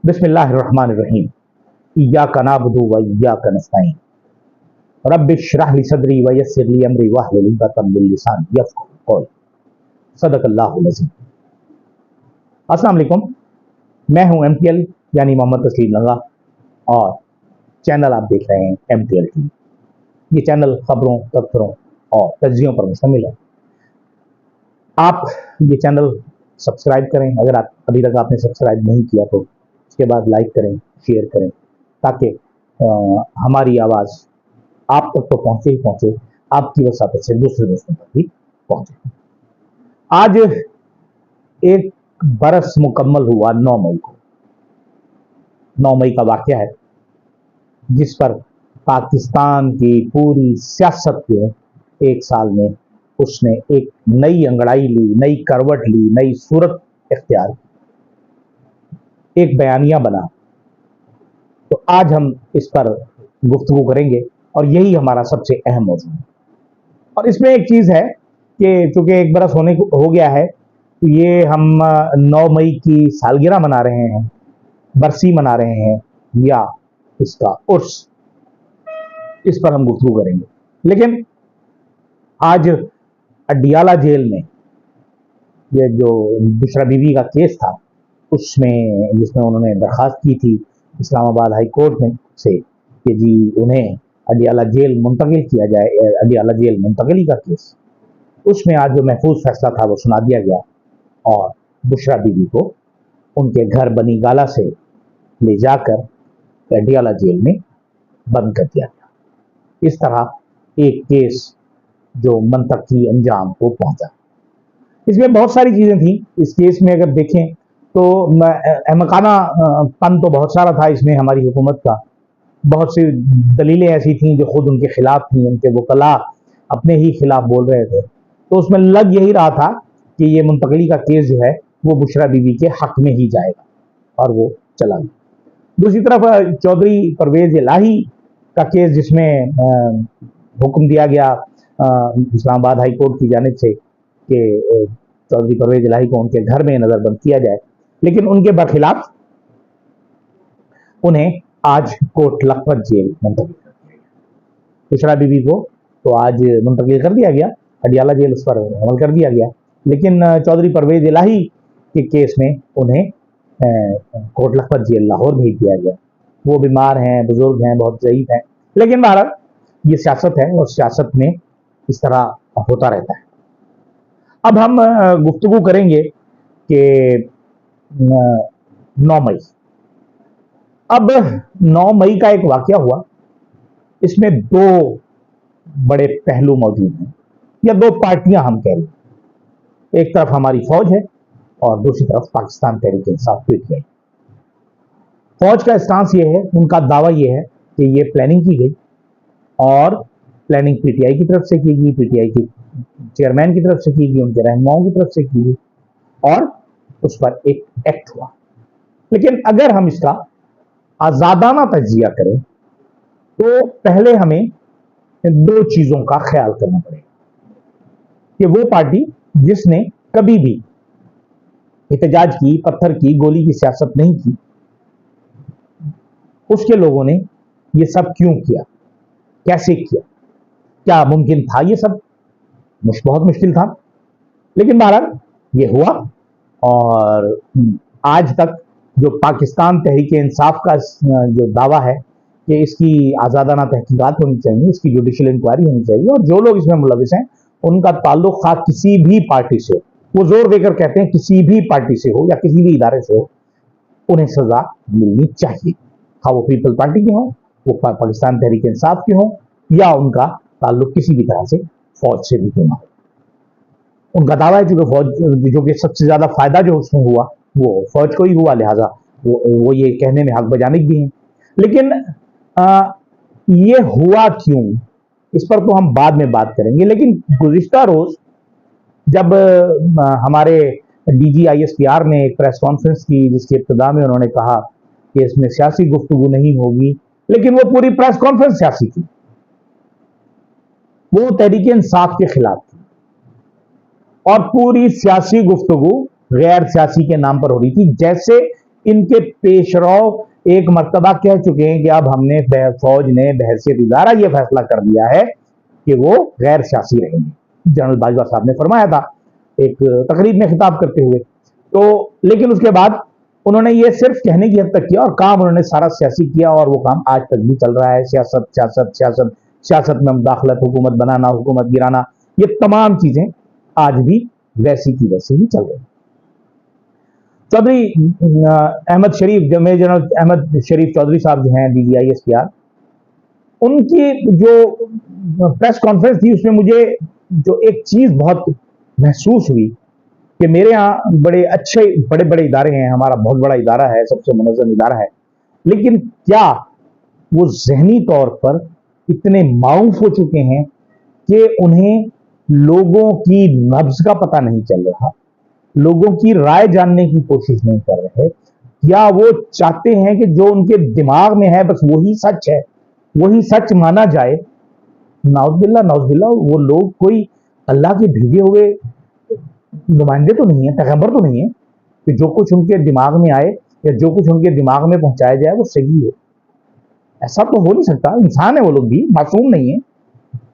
बिस्मिल्लाहिर्रहमानिर्रहीम। इय्याका नअबुदु व इय्याका नस्तईन। रब्बि इश्रह ली सदरी व यस्सिर ली अमरी वहलुल उक़दतम मिन लिसानी यफ़क़हू क़ौली। सदक़ल्लाहुल अज़ीम। अस्सलाम वालेकुम, मैं हूं MTL यानी मोहम्मद तस्लीम लंगा और चैनल आप देख रहे हैं MTL TV। ये चैनल खबरों, तबसरों और तज्ज़ियों पर मुश्तमिल है। आप ये चैनल सब्सक्राइब करें, अगर आप अभी तक आपने सब्सक्राइब नहीं किया तो उसके बाद लाइक करें, शेयर करें, ताकि हमारी आवाज़ आप तक तो पहुँचे ही पहुँचे, आपकी वसात से दूसरे दोस्तों तक भी पहुँचे। आज एक बरस मुकम्मल हुआ 9 मई को। 9 मई का वाक़या है जिस पर पाकिस्तान की पूरी सियासत जो है एक साल में उसने एक नई अंगड़ाई ली, नई करवट ली, नई सूरत इख्तियार की, एक बयानिया बना। तो आज हम इस पर गुफ्तगू करेंगे और यही हमारा सबसे अहम मौजूद है। और इसमें एक चीज़ है कि चूंकि एक बरस हो गया है, तो ये हम 9 मई की सालगिरह मना रहे हैं, बरसी मना रहे हैं या इसका उर्स, इस पर हम गुफ्तगू करेंगे। लेकिन आज अडियाला जेल में ये जो बुशरा बीवी का केस था, उसमें जिसमें उन्होंने दरख्वास्त की थी इस्लामाबाद हाई कोर्ट में से कि जी उन्हें अडियाला जेल मुंतकिल किया जाए, अडियाला जेल मुंतकिली का केस, उसमें आज जो महफूज फैसला था वो सुना दिया गया और बुशरा बीवी को उनके घर बनी गाला से ले जाकर अडियाला जेल में बंद कर दिया गया। इस तरह एक केस जो मंतकी अंजाम को पहुंचा। इसमें बहुत सारी चीज़ें थी इस केस में, अगर देखें तो अहमकाना पन तो बहुत सारा था इसमें हमारी हुकूमत का। बहुत सी दलीलें ऐसी थीं जो खुद उनके खिलाफ थीं, उनके वकला अपने ही खिलाफ बोल रहे थे। तो उसमें लग यही रहा था कि ये मुंतकली का केस जो है वो बुशरा बीवी के हक में ही जाएगा, और वो चला गया। दूसरी तरफ चौधरी परवेज इलाही का केस, जिसमें हुक्म दिया गया इस्लामाबाद हाई कोर्ट की जानिब से कि चौधरी परवेज इलाही को उनके घर में नजरबंद किया जाए, लेकिन उनके बरखिलाफ उन्हें आज कोट लखपत जेल मुंतकिल कर दिया गया। बुशरा बीवी को तो आज मुंतकिल कर दिया गया, अडियाला जेल उस पर अमल कर दिया गया, लेकिन चौधरी परवेज इलाही के केस में उन्हें कोट लखपत जेल लाहौर भेज दिया गया। वो बीमार हैं, बुजुर्ग हैं, बहुत ज़ईफ हैं, लेकिन बहरहाल ये सियासत है और सियासत में इस तरह होता रहता है। अब हम गुफ्तगू करेंगे कि 9 मई। अब 9 मई का एक वाक़या हुआ, इसमें 2 बड़े पहलू मौजूद हैं, या 2 पार्टियां हम कह लें। एक तरफ हमारी फौज है और दूसरी तरफ पाकिस्तान तहरीक इंसाफ PTI। फौज का स्टांस ये है, उनका दावा ये है कि ये प्लानिंग की गई और प्लानिंग PTI की तरफ से की गई, PTI की चेयरमैन की तरफ से की गई, उनके रहनुमाओं की तरफ से की गई और उस पर एक एक्ट हुआ। लेकिन अगर हम इसका आजादाना तज्जिया करें तो पहले हमें 2 चीजों का ख्याल करना पड़ेगा कि वो पार्टी जिसने कभी भी एहतजाज की, पत्थर की, गोली की सियासत नहीं की, उसके लोगों ने ये सब क्यों किया, कैसे किया, क्या मुमकिन था ये सब? बहुत मुश्किल था, लेकिन बहरहाल ये हुआ। और आज तक जो पाकिस्तान तहरीक इंसाफ का जो दावा है कि इसकी आज़ादाना तहकीकात होनी चाहिए, इसकी जुडिशल इंक्वायरी होनी चाहिए और जो लोग इसमें मुलविस हैं उनका ताल्लुक खा किसी भी पार्टी से हो, वो जोर देकर कहते हैं किसी भी पार्टी से हो या किसी भी इदारे से हो, उन्हें सजा मिलनी चाहिए। हाँ, वो पीपल पार्टी के हों, वो पाकिस्तान तहरीक इंसाफ के हों, या उनका ताल्लुक किसी भी तरह से फौज से भी क्यों ना हो। उनका दावा है चूंकि फौज, जो कि सबसे ज्यादा फायदा जो उसमें हुआ वो फौज को ही हुआ, लिहाजा वो ये कहने में हक बजानिक भी हैं। लेकिन ये हुआ क्यों, इस पर तो हम बाद में बात करेंगे। लेकिन गुज़िश्ता रोज जब हमारे DG ISPR ने एक प्रेस कॉन्फ्रेंस की, जिसकी इब्तिदा में उन्होंने कहा कि इसमें सियासी गुफ्तगू नहीं होगी, लेकिन वो पूरी प्रेस कॉन्फ्रेंस सियासी थी, वो तहरीक इंसाफ के खिलाफ थी और पूरी सियासी गुफ्तगू गैर सियासी के नाम पर हो रही थी, जैसे ان کے پیش رو ایک مرتبہ کہہ چکے ہیں کہ اب ہم نے فوج نے بحیثیت ادارہ یہ فیصلہ کر دیا ہے کہ وہ غیر سیاسی رہیں گے. جنرل باجوہ صاحب نے فرمایا تھا ایک تقریب میں خطاب کرتے ہوئے. تو لیکن اس کے بعد انہوں نے یہ صرف کہنے کی حد تک کیا اور کام انہوں نے سارا سیاسی کیا, اور وہ کام آج تک بھی چل رہا ہے. سیاست سیاست سیاست سیاست میں مداخلت, حکومت بنانا, حکومت گرانا, یہ تمام چیزیں آج بھی ویسی کی ویسی ہی چل رہی ہیں. چودھری احمد شریف, جو میجر جنرل احمد شریف چودھری صاحب جو ہیں DGISPR, ان کی جو پریس کانفرنس تھی اس میں مجھے جو ایک چیز بہت محسوس ہوئی کہ میرے ہاں بڑے اچھے بڑے بڑے ادارے ہیں, ہمارا بہت بڑا ادارہ ہے, سب سے منظم ادارہ ہے, لیکن کیا وہ ذہنی طور پر اتنے معاف ہو چکے ہیں کہ انہیں لوگوں کی نبض کا پتہ نہیں چل رہا, لوگوں کی رائے جاننے کی کوشش نہیں کر رہے, یا وہ چاہتے ہیں کہ جو ان کے دماغ میں ہے بس وہی سچ ہے, وہی سچ مانا جائے. نعوذ باللہ وہ لوگ کوئی اللہ کے بھیجے ہوئے نمائندے تو نہیں ہیں, پیغمبر تو نہیں ہیں کہ جو کچھ ان کے دماغ میں آئے یا جو کچھ ان کے دماغ میں پہنچایا جائے وہ صحیح ہو. ایسا تو ہو نہیں سکتا. انسان ہے وہ لوگ بھی, معصوم نہیں ہیں,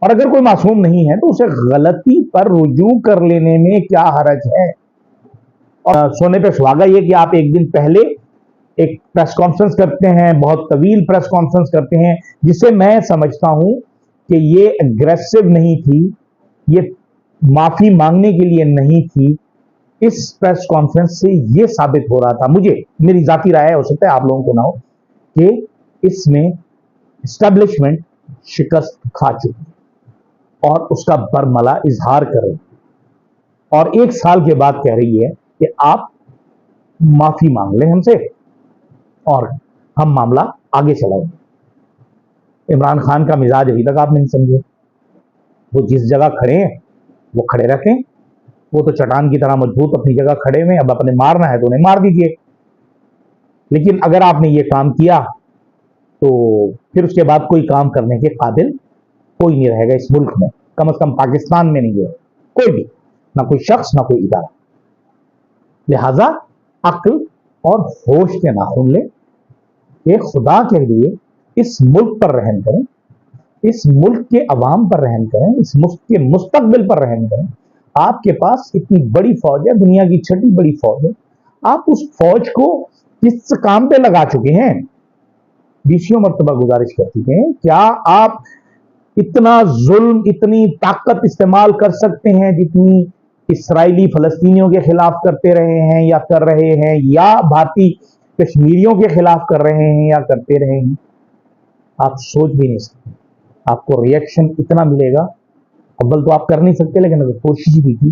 اور اگر کوئی معصوم نہیں ہے تو اسے غلطی پر رجوع کر لینے میں کیا حرج ہے. اور سونے پہ سہاگا یہ کہ آپ ایک دن پہلے ایک پریس کانفرنس کرتے ہیں, بہت طویل پریس کانفرنس کرتے ہیں, جسے میں سمجھتا ہوں کہ یہ اگریسو نہیں تھی, یہ معافی مانگنے کے لیے نہیں تھی. اس پریس کانفرنس سے یہ ثابت ہو رہا تھا, مجھے, میری ذاتی رائے ہے, ہو سکتا ہے آپ لوگوں کو نہ ہو, کہ اس میں اسٹیبلشمنٹ شکست کھا چکی اور اس کا برملا اظہار کر رہی, اور 1 سال کے بعد کہہ رہی ہے کہ آپ معافی مانگ لیں ہم سے اور ہم معاملہ آگے چلائیں گے. عمران خان کا مزاج ابھی تک آپ نہیں سمجھے. وہ جس جگہ کھڑے ہیں وہ کھڑے رہتے ہیں, وہ تو چٹان کی طرح مضبوط اپنی جگہ کھڑے ہوئے, اب اپنے مارنا ہے تو انہیں مار دیجیے. لیکن اگر آپ نے یہ کام کیا تو پھر اس کے بعد کوئی کام کرنے کے قابل کوئی نہیں رہے گا اس ملک میں, کم از کم پاکستان میں نہیں ہے کوئی بھی, نہ کوئی شخص نہ کوئی ادارہ. لہذا عقل اور ہوش کے ناخن لیں کہ خدا کے لیے اس ملک پر رحم کریں, اس ملک کے عوام پر رحم کریں, اس ملک کے مستقبل پر رحم کریں. آپ کے پاس اتنی بڑی فوج ہے, دنیا کی 6ٹھی بڑی فوج ہے, آپ اس فوج کو کس کام پہ لگا چکے ہیں؟ 20 مرتبہ گزارش کر چکے ہیں, کیا آپ اتنا ظلم, اتنی طاقت استعمال کر سکتے ہیں جتنی اسرائیلی فلسطینیوں کے خلاف کرتے رہے ہیں یا کر رہے ہیں, یا بھارتی کشمیریوں کے خلاف کر رہے ہیں یا کرتے رہے ہیں؟ آپ سوچ بھی نہیں سکتے. آپ کو ریئیکشن اتنا ملے گا, اول تو آپ کر نہیں سکتے, لیکن اگر کوشش بھی کی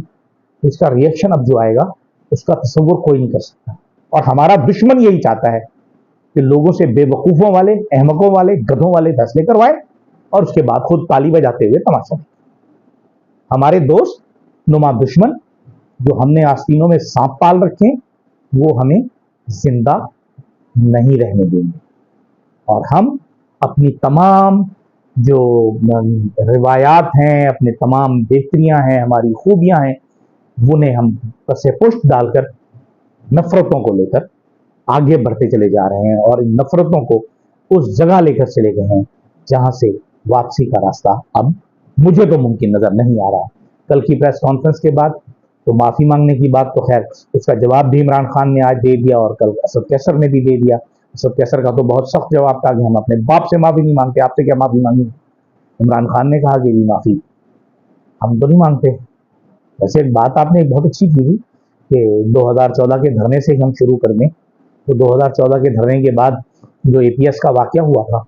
تو اس کا ریئیکشن اب جو آئے گا اس کا تصور کوئی نہیں کر سکتا. اور ہمارا دشمن یہی چاہتا ہے کہ لوگوں سے بے وقوفوں والے, احمقوں والے, گدھوں والے فیصلے کروائے اور اس کے بعد خود تالی بجاتے ہوئے تماشا. ہمارے دوست نما دشمن جو ہم نے آستینوں میں سانپ پال رکھے ہیں وہ ہمیں زندہ نہیں رہنے دیں گے, اور ہم اپنی تمام جو روایات ہیں, اپنے تمام بہتریاں ہیں, ہماری خوبیاں ہیں, انہیں ہم پسے پشت ڈال کر نفرتوں کو لے کر آگے بڑھتے چلے جا رہے ہیں, اور ان نفرتوں کو اس جگہ لے کر چلے گئے ہیں جہاں سے واپسی کا راستہ اب مجھے تو ممکن نظر نہیں آ رہا. کل کی پریس کانفرنس کے بعد تو معافی مانگنے کی بات تو خیر اس کا جواب بھی عمران خان نے آج دے دیا, اور کل اسد کیسر نے بھی دے دیا. اسد کیسر کا تو بہت سخت جواب تھا کہ ہم اپنے باپ سے معافی نہیں مانگتے, آپ سے کیا معافی مانگی. عمران خان نے کہا کہ بھی معافی ہم تو نہیں مانگتے. ویسے ایک بات آپ نے بہت اچھی کی تھی کہ 2014 کے دھرنے سے ہم شروع کر دیں, تو 2014 کے دھرنے کے بعد جو APS کا واقعہ ہوا تھا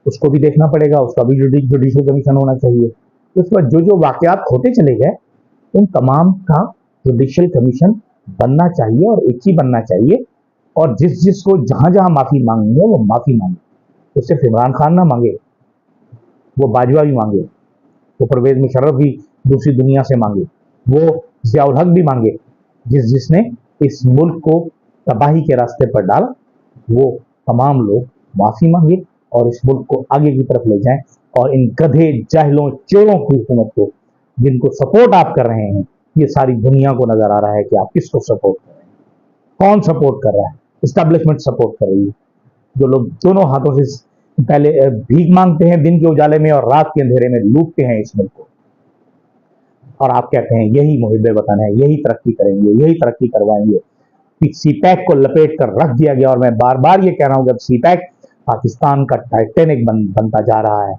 اس کو بھی دیکھنا پڑے گا, اس کا بھی جوڈیشل کمیشن ہونا چاہیے. اس پر جو واقعات ہوتے چلے گئے ان تمام کا جوڈیشل کمیشن بننا چاہیے, اور ایک ہی بننا چاہیے, اور جس کو جہاں جہاں معافی مانگنی ہے وہ معافی مانگے. تو صرف عمران خان نہ مانگے, وہ باجوہ بھی مانگے, وہ پرویز مشرف بھی دوسری دنیا سے مانگے, وہ ضیاء الحق بھی مانگے. جس نے اس ملک کو تباہی کے راستے پر ڈالا, وہ تمام لوگ معافی مانگے اور اس ملک کو آگے کی طرف لے جائیں. اور ان گدھے, جاہلوں, چوروں کی حکومت کو جن کو سپورٹ آپ کر رہے ہیں, یہ ساری دنیا کو نظر آ رہا ہے کہ آپ کس کو سپورٹ کر رہے ہیں, کون سپورٹ کر رہا ہے. इस्टेब्लिशमेंट सपोर्ट कर रही है, जो लोग दोनों हाथों से पहले भीख मांगते हैं दिन के उजाले में और रात के अंधेरे में लूटते हैं इस मुल्क को, और आप कहते हैं यही मुहिब वतन है, यही तरक्की करेंगे, यही तरक्की करवाएंगे। सीपैक को लपेट कर रख दिया गया, और मैं बार बार ये कह रहा हूं, जब सीपैक पाकिस्तान का टाइटैनिक बनता जा रहा है,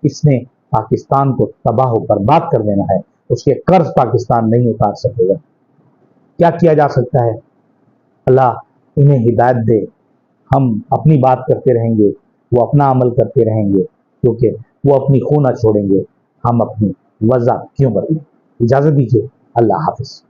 इसने पाकिस्तान को तबाह बर्बाद कर देना है, उसके कर्ज पाकिस्तान नहीं उतार सकेगा। क्या किया जा सकता है? अल्लाह इन्हें हिदायत दे। हम अपनी बात करते रहेंगे, वो अपना अमल करते रहेंगे, क्योंकि वो अपनी खून न छोड़ेंगे, हम अपनी वजह क्यों बदलें। इजाजत दीजिए, अल्लाह हाफिज।